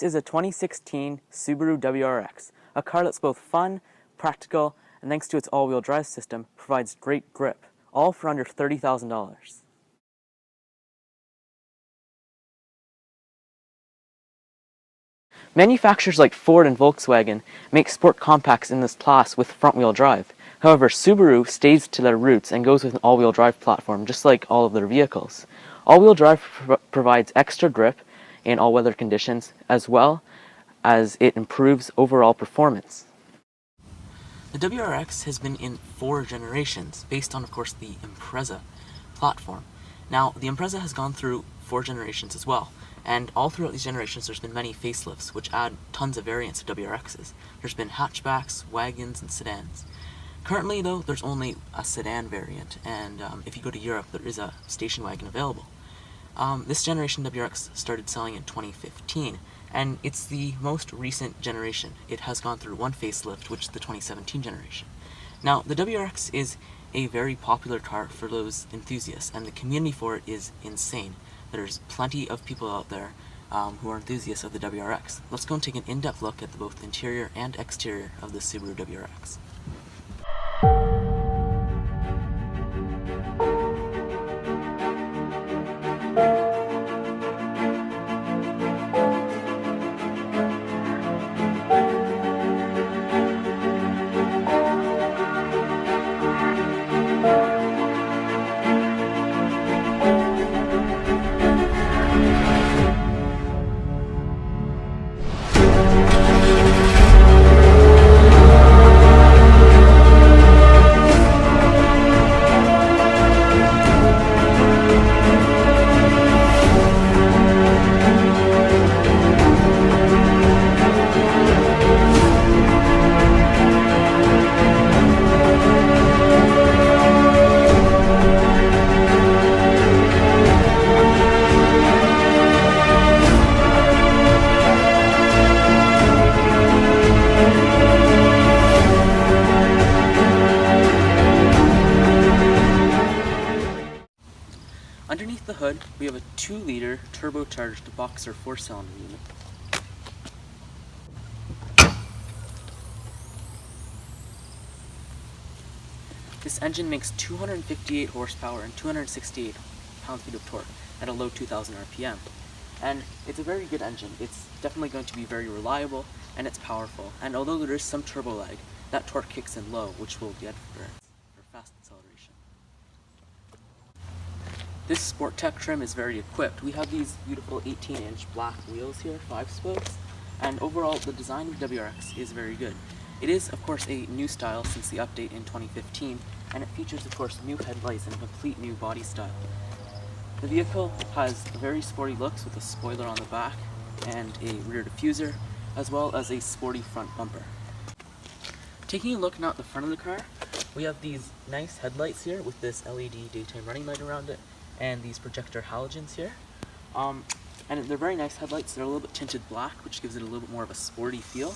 is a 2016 Subaru WRX, a car that's both fun, practical, and thanks to its all-wheel drive system, provides great grip, all for under $30,000. Manufacturers like Ford and Volkswagen make sport compacts in this class with front-wheel drive. However, Subaru stays to their roots and goes with an all-wheel drive platform, just like all of their vehicles. All-wheel drive provides extra grip in all weather conditions, as well as it improves overall performance. The WRX has been in 4 generations, based on, of course, the Impreza platform. Now, the Impreza has gone through 4 generations as well, and all throughout these generations there's been many facelifts, which add tons of variants to WRXs. There's been hatchbacks, wagons, and sedans. Currently, though, there's only a sedan variant, and if you go to Europe, there is a station wagon available. This generation WRX started selling in 2015, and it's the most recent generation. It has gone through 1 facelift, which is the 2017 generation. Now, the WRX is a very popular car for those enthusiasts, and the community for it is insane. There's plenty of people out there who are enthusiasts of the WRX. Let's go and take an in-depth look at both the interior and exterior of the Subaru WRX. Underneath the hood, we have a 2-liter turbocharged boxer 4-cylinder unit. This engine makes 258 horsepower and 268 pound-feet of torque at a low 2,000 RPM. And it's a very good engine. It's definitely going to be very reliable, and it's powerful. And although there is some turbo lag, that torque kicks in low, which will be good for fast acceleration. This Sport Tech trim is very equipped. We have these beautiful 18-inch black wheels here, 5 spokes, and overall the design of WRX is very good. It is, of course, a new style since the update in 2015, and it features, of course, new headlights and a complete new body style. The vehicle has very sporty looks with a spoiler on the back and a rear diffuser, as well as a sporty front bumper. Taking a look now at the front of the car, we have these nice headlights here with this LED daytime running light around it, and these projector halogens here. And they're very nice headlights. They're a little bit tinted black, which gives it a little bit more of a sporty feel.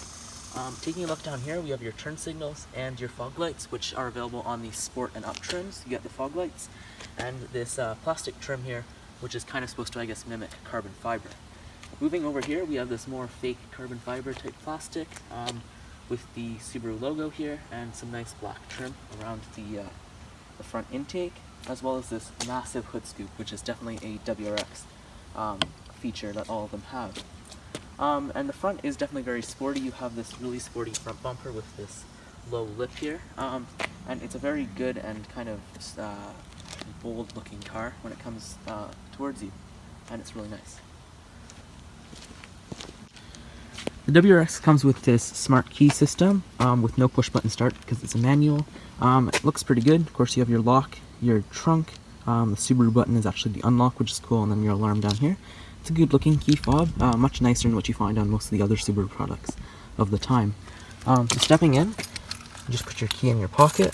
Taking a look down here, we have your turn signals and your fog lights, which are available on the Sport and Up trims. You get the fog lights, and this plastic trim here, which is kind of supposed to, I guess, mimic carbon fiber. Moving over here, we have this more fake carbon fiber type plastic with the Subaru logo here, and some nice black trim around the front intake, as well as this massive hood scoop, which is definitely a WRX feature that all of them have. And the front is definitely very sporty. You have this really sporty front bumper with this low lip here, and it's a very good and kind of bold looking car when it comes towards you, and it's really nice. The WRX comes with this smart key system with no push button start because it's a manual. It looks pretty good. Of course, you have your lock, your trunk, the Subaru button is actually the unlock, which is cool, and then your alarm down here. It's a good looking key fob, much nicer than what you find on most of the other Subaru products of the time. So stepping in, you just put your key in your pocket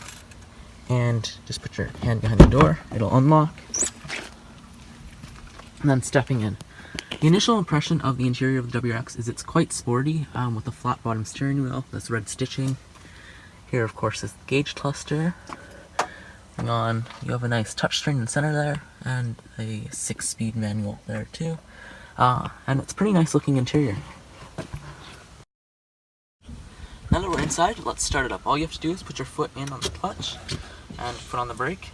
and just put your hand behind the door. It'll unlock. And then stepping in. The initial impression of the interior of the WRX is it's quite sporty, with a flat bottom steering wheel, this red stitching. Here, of course, is the gauge cluster. Hang on, you have a nice touchscreen in the center there, and a 6-speed manual there too. And it's a pretty nice looking interior. inside. Let's start it up. All you have to do is put your foot in on the clutch and foot on the brake.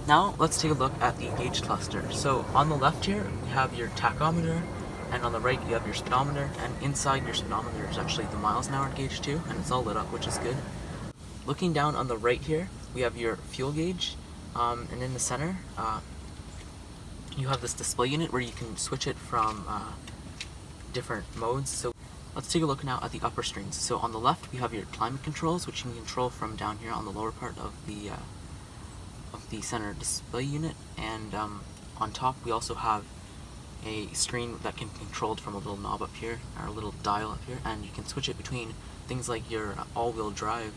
Now let's take a look at the gauge cluster. So on the left here you have your tachometer, and on the right you have your speedometer, and inside your speedometer is actually the miles an hour gauge too, and it's all lit up, which is good. Looking down on the right here we have your fuel gauge, and in the center you have this display unit where you can switch it from different modes. So let's take a look now at the upper screens. So on the left we have your climate controls, which you can control from down here on the lower part of the center display unit, and on top we also have a screen that can be controlled from a little knob up here, or a little dial up here, and you can switch it between things like your all-wheel drive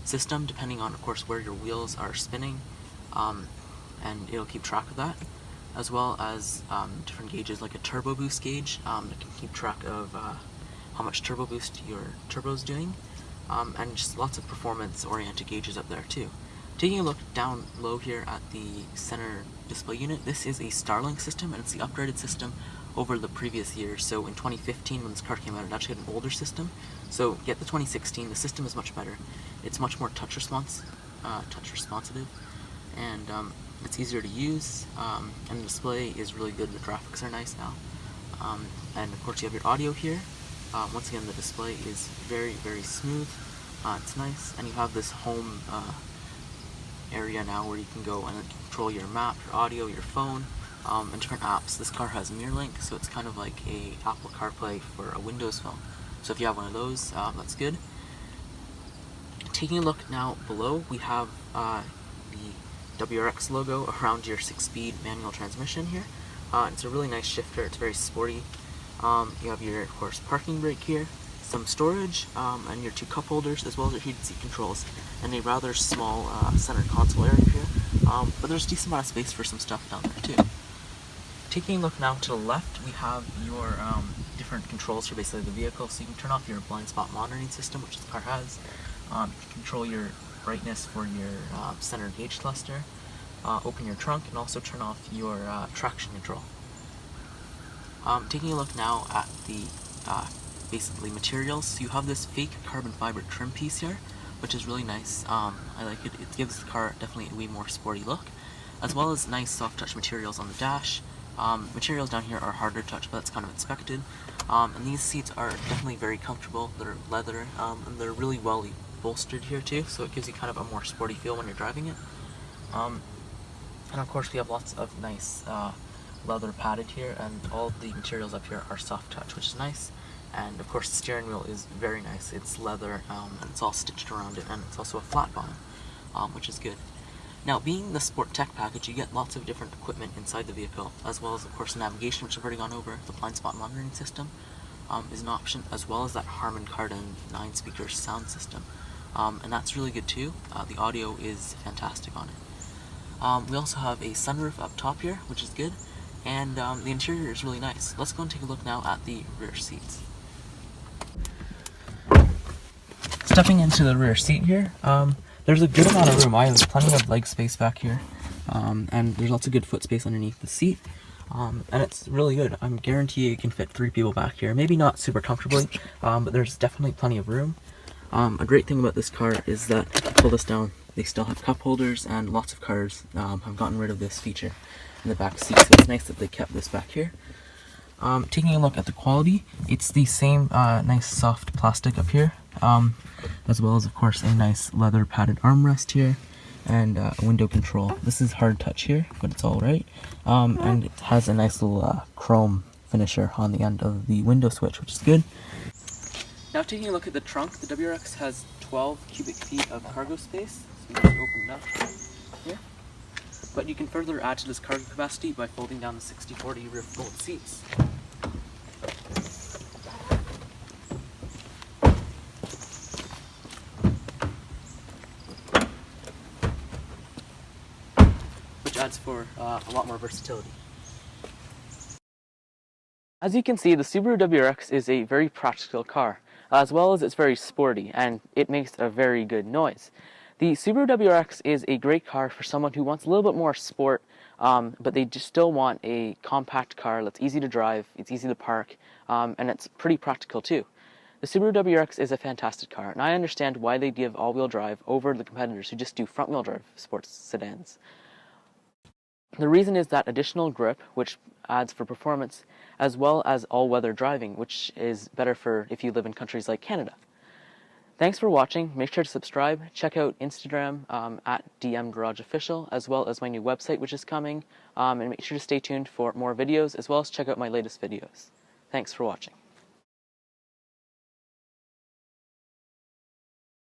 system, depending on, of course, where your wheels are spinning, and it'll keep track of that, as well as different gauges like a turbo boost gauge that can keep track of how much turbo boost your turbo's doing, and just lots of performance-oriented gauges up there too. Taking a look down low here at the center display unit, this is a Starlink system, and it's the upgraded system over the previous years. So in 2015, when this car came out, it actually had an older system. So get the 2016, the system is much better. It's much more touch responsive, and it's easier to use, and the display is really good. The graphics are nice now. And of course you have your audio here. Once again, the display is very, very smooth. It's nice, and you have this home area now where you can go and control your map, your audio, your phone, and different apps. This car has MirrorLink, so it's kind of like a Apple CarPlay for a Windows phone. So if you have one of those, that's good. Taking a look now below, we have the WRX logo around your 6-speed manual transmission here. It's a really nice shifter. It's very sporty. You have your, of course, parking brake here, some storage, and your 2 cup holders, as well as your heated seat controls, and a rather small center console area here, but there's a decent amount of space for some stuff down there too. Taking a look now to the left, we have your different controls for basically the vehicle. So you can turn off your blind spot monitoring system, which this car has. You can control your brightness for your center gauge cluster, open your trunk, and also turn off your traction control. Taking a look now at the basically materials, so you have this fake carbon fiber trim piece here, which is really nice. I like it. It gives the car definitely a way more sporty look, as well as nice soft touch materials on the dash. Materials down here are harder to touch, but that's kind of expected. And these seats are definitely very comfortable. They're leather, and they're really well bolstered here too, so it gives you kind of a more sporty feel when you're driving it. And of course we have lots of nice leather padded here, and all the materials up here are soft touch, which is nice. And of course the steering wheel is very nice. It's leather, and it's all stitched around it, and it's also a flat bottom, which is good. Now, being the Sport Tech package, you get lots of different equipment inside the vehicle, as well as, of course, navigation, which I've already gone over. The blind spot monitoring system is an option, as well as that Harman Kardon 9-speaker sound system, and that's really good too. The audio is fantastic on it. We also have a sunroof up top here, which is good, and the interior is really nice. Let's go and take a look now at the rear seats. Stepping into the rear seat here, there's a good amount of room. I have plenty of leg space back here, and there's lots of good foot space underneath the seat, and it's really good. I'm guarantee you can fit 3 people back here. Maybe not super comfortably, but there's definitely plenty of room. A great thing about this car is that, pull this down, they still have cup holders, and lots of cars have gotten rid of this feature in the back seat, so it's nice that they kept this back here. Taking a look at the quality, it's the same nice soft plastic up here, as well as, of course, a nice leather padded armrest here, and window control. This is hard touch here, but it's alright, and it has a nice little chrome finisher on the end of the window switch, which is good. Now taking a look at the trunk, the WRX has 12 cubic feet of cargo space, so you can just open it up here. But you can further add to this cargo capacity by folding down the 60/40 rear fold seats. Which adds for a lot more versatility. As you can see, the Subaru WRX is a very practical car. as well as it's very sporty, and it makes a very good noise. The Subaru WRX is a great car for someone who wants a little bit more sport, but they just still want a compact car that's easy to drive, it's easy to park, and it's pretty practical too. The Subaru WRX is a fantastic car, and I understand why they give all-wheel drive over the competitors who just do front-wheel drive sports sedans. The reason is that additional grip, which adds for performance, as well as all-weather driving, which is better for if you live in countries like Canada. Thanks for watching. Make sure to subscribe. Check out Instagram at DMGarageOfficial, as well as my new website, which is coming. And make sure to stay tuned for more videos, as well as check out my latest videos. Thanks for watching.